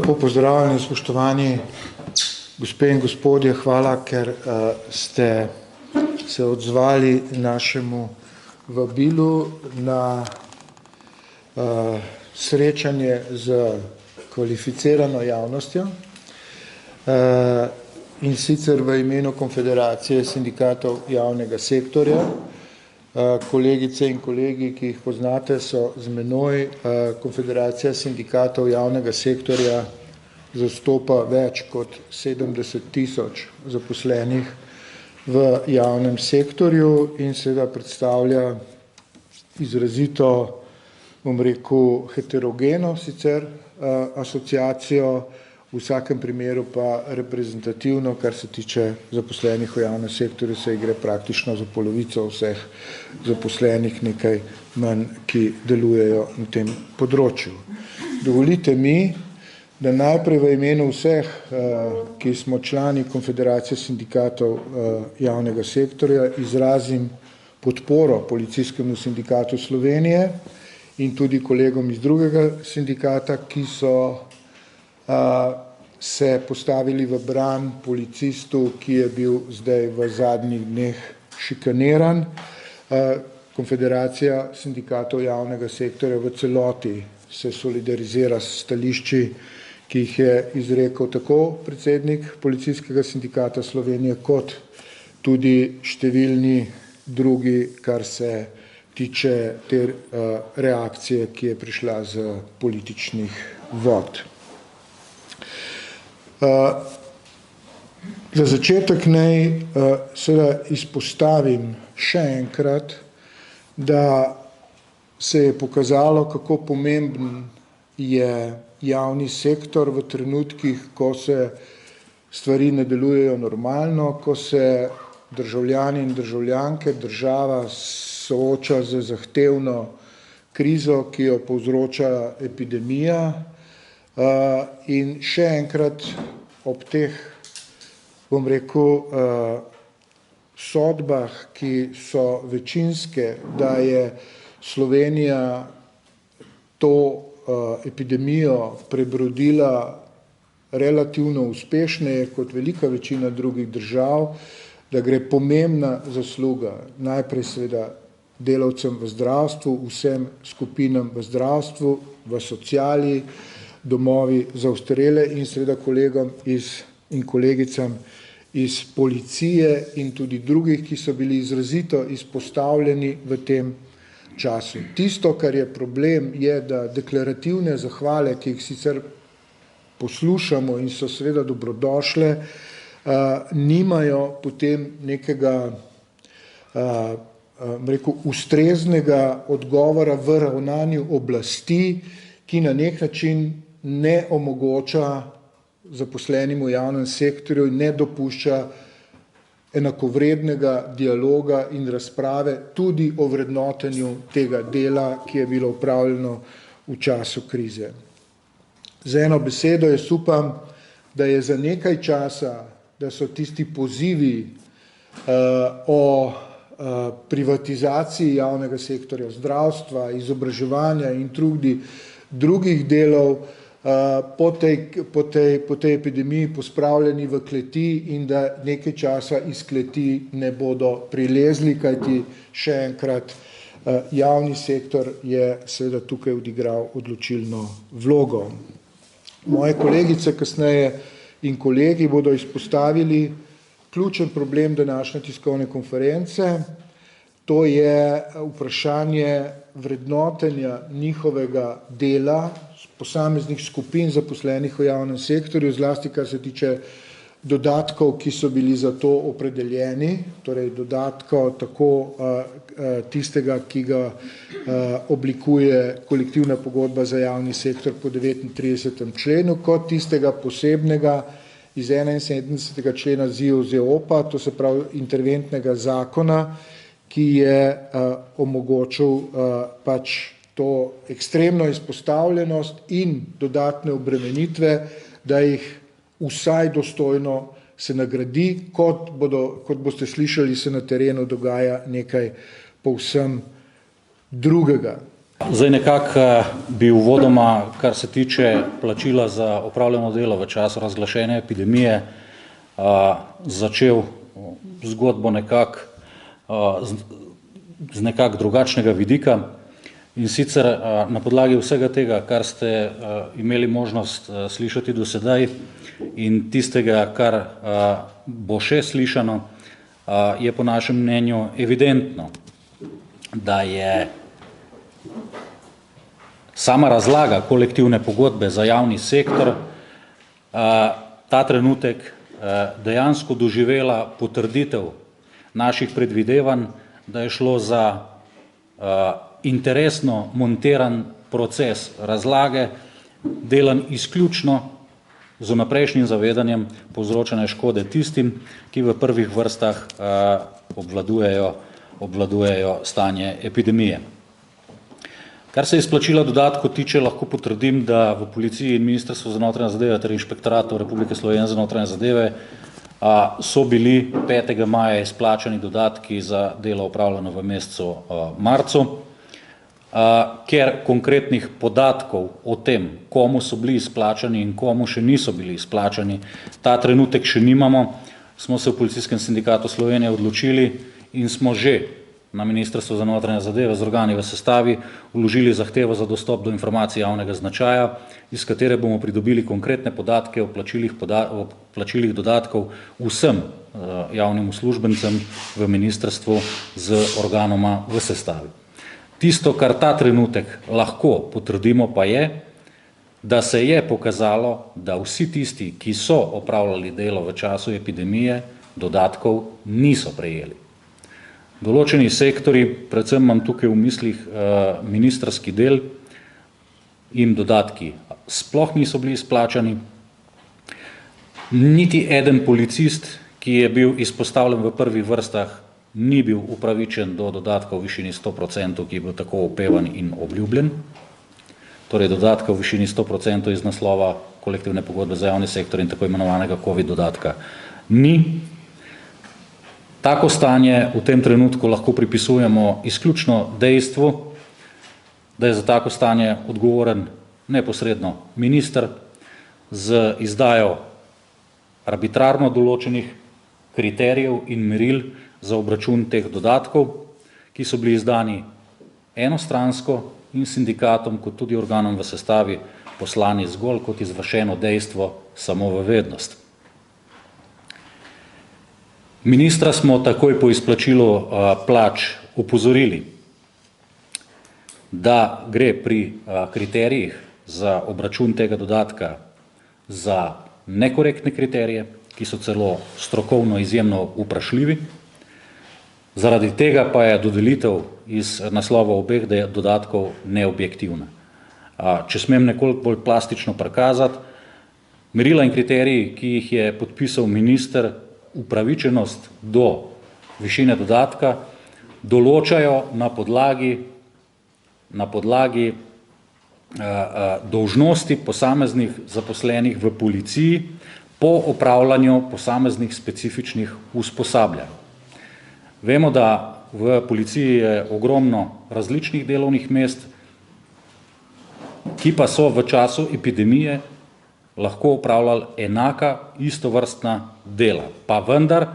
Lepo pozdravljeni, spoštovani gospe in gospodje, hvala, ker ste se odzvali našemu vabilu na srečanje z kvalificirano javnostjo in sicer v imenu Konfederacije sindikatov javnega sektorja. Kolegice in kolegi, ki jih poznate, so z menoj. Konfederacija sindikatov javnega sektorja zastopa več kot 70.000 zaposlenih v javnem sektorju in seveda predstavlja izrazito, bom rekel, heterogeno sicer asociacijo, v vsakem primeru pa reprezentativno, kar se tiče zaposlenih v javnem sektorju, se gre praktično za polovico vseh zaposlenih, nekaj manj, ki delujejo na tem področju. Dovolite mi, da najprej v imenu vseh, ki smo člani Konfederacije sindikatov javnega sektorja, izrazim podporo Policijskemu sindikatu Slovenije in tudi kolegom iz drugega sindikata, ki so se postavili v bran policistu, ki je bil zdaj v zadnjih dneh šikaniran. Konfederacija sindikatov javnega sektorja v celoti se solidarizira s stališči, ki jih je izrekel tako predsednik Policijskega sindikata Slovenije, kot tudi številni drugi, kar se tiče te reakcije, ki je prišla z političnih vod. Za začetek naj seveda izpostavim še enkrat, da se je pokazalo, kako pomemben je javni sektor v trenutkih, ko se stvari ne delujejo normalno, ko se državljani in državljanke, država sooča z zahtevno krizo, ki jo povzroča epidemija. In še enkrat ob teh, bom rekel, sodbah, ki so večinske, da je Slovenija to epidemijo prebrodila relativno uspešneje kot velika večina drugih držav, da gre pomembna zasluga najprej seveda delavcem v zdravstvu, vsem skupinam v zdravstvu, v sociali, domovi za ostarele in seveda kolegom in kolegicam iz policije in tudi drugih, ki so bili izrazito izpostavljeni v tem času. Tisto, kar je problem, je, da deklarativne zahvale, ki jih sicer poslušamo in so seveda dobrodošle, nimajo potem nekega ustreznega odgovora v ravnanju oblasti, ki na nek način ne omogoča zaposlenim v javnem sektorju in ne dopušča enakovrednega dialoga in razprave tudi o vrednotenju tega dela, ki je bilo opravljeno v času krize. Z eno besedo jaz upam, da je za nekaj časa, da so tisti pozivi o privatizaciji javnega sektorja, zdravstva, izobraževanja in drugih delov po tej epidemiji pospravljeni v kleti in da nekaj časa iz kleti ne bodo prilezli, kajti še enkrat javni sektor je seveda tukaj odigral odločilno vlogo. Moje kolegice kasneje in kolegi bodo izpostavili ključen problem današnje tiskovne konference, to je vprašanje vrednotenja njihovega dela posameznih skupin zaposlenih v javnem sektorju, zlasti kar se tiče dodatkov, ki so bili za to opredeljeni, torej dodatkov tako tistega, ki ga oblikuje kolektivna pogodba za javni sektor po 39. členu, kot tistega posebnega iz 71. člena ZIOP-a, to se pravi interventnega zakona, ki je omogočil pač to ekstremno izpostavljenost in dodatne obremenitve, da jih vsaj dostojno se nagradi, kot boste slišali, se na terenu dogaja nekaj povsem drugega. Zdaj nekako bi uvodoma, kar se tiče plačila za opravljeno delo v času razglašene epidemije, začel zgodbo nekako z nekako drugačnega vidika. In sicer na podlagi vsega tega, kar ste imeli možnost slišati do sedaj in tistega, kar bo še slišano, je po našem mnenju evidentno, da je sama razlaga kolektivne pogodbe za javni sektor ta trenutek dejansko doživela potrditev naših predvidevanj, da je šlo za interesno montiran proces razlage, delan izključno z vnaprejšnjim zavedanjem povzročene škode tistim, ki v prvih vrstah obvladujejo stanje epidemije. Kar se izplačila dodatkov tiče, lahko potrdim, da v Policiji in Ministrstvu za notranje zadeve ter Inšpektoratu Republike Slovenije za notranje zadeve so bili 5. maja izplačani dodatki za delo opravljeno v mesecu marcu. Ker konkretnih podatkov o tem, komu so bili izplačani in komu še niso bili izplačani, ta trenutek še nimamo, smo se v Policijskem sindikatu Slovenije odločili in smo že na Ministrstvu za notranje zadeve z organi v sestavi vložili zahtevo za dostop do informacij javnega značaja, iz katere bomo pridobili konkretne podatke o plačilih dodatkov vsem javnim uslužbencem v ministrstvu z organoma v sestavi. Tisto, kar ta trenutek lahko potrdimo, pa je, da se je pokazalo, da vsi tisti, ki so opravljali delo v času epidemije, dodatkov niso prejeli. Določeni sektori, predvsem imam tukaj v mislih ministrski del, jim dodatki sploh niso bili izplačani. Niti eden policist, ki je bil izpostavljen v prvih vrstah, ni bil upravičen do dodatka v višini 100%, ki je bil tako opevan in obljubljen. Torej dodatka v višini 100% iz naslova kolektivne pogodbe za javni sektor in tako imenovanega COVID dodatka ni. Tako stanje v tem trenutku lahko pripisujemo izključno dejstvu, da je za tako stanje odgovoren neposredno minister z izdajo arbitrarno določenih kriterijev in meril za obračun teh dodatkov, ki so bili izdani enostransko in sindikatom, kot tudi organom v sestavi poslani zgolj kot izvršeno dejstvo samo v vednost. Ministra smo takoj po izplačilu plač opozorili, da gre pri kriterijih za obračun tega dodatka za nekorektne kriterije, ki so celo strokovno izjemno vprašljivi. Zaradi tega pa je dodelitev iz naslova obeh dodatkov neobjektivna. Če smem nekoliko bolj plastično prikazati, merila in kriteriji, ki jih je podpisal minister, upravičenost do višine dodatka določajo na podlagi dolžnosti posameznih zaposlenih v policiji po opravljanju posameznih specifičnih usposabljanj. Vemo, da v policiji je ogromno različnih delovnih mest, ki pa so v času epidemije lahko opravljali enaka istovrstna dela. Pa vendar,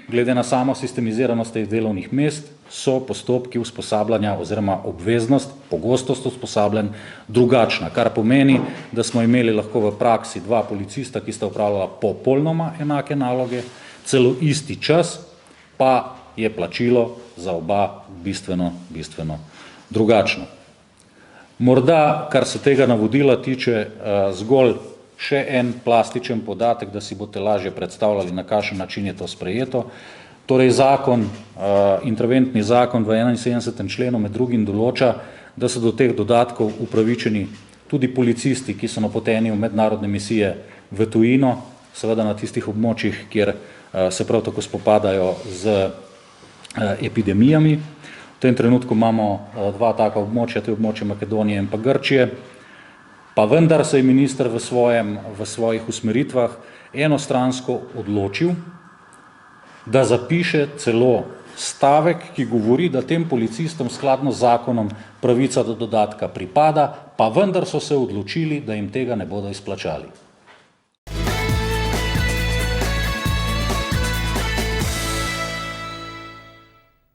glede na samo sistemiziranost teh delovnih mest, so postopki usposabljanja oziroma obveznost, pogostost usposabljanj drugačna, kar pomeni, da smo imeli lahko v praksi dva policista, ki sta opravljala popolnoma enake naloge, celo isti čas, pa je plačilo za oba bistveno drugačno. Morda, kar se tega navodila tiče, zgolj še en plastičen podatek, da si boste lažje predstavljali, na kakšen način je to sprejeto. Torej zakon, interventni zakon v 71. členu med drugim določa, da so do teh dodatkov upravičeni tudi policisti, ki so napoteni v mednarodne misije v tujino, seveda na tistih območjih, kjer se prav tako spopadajo z epidemijami. V tem trenutku imamo dva taka območja, to je območje Makedonije in pa Grčije. Pa vendar se je minister v svojih usmeritvah enostransko odločil, da zapiše celo stavek, ki govori, da tem policistom skladno z zakonom pravica do dodatka pripada, pa vendar so se odločili, da jim tega ne bodo izplačali.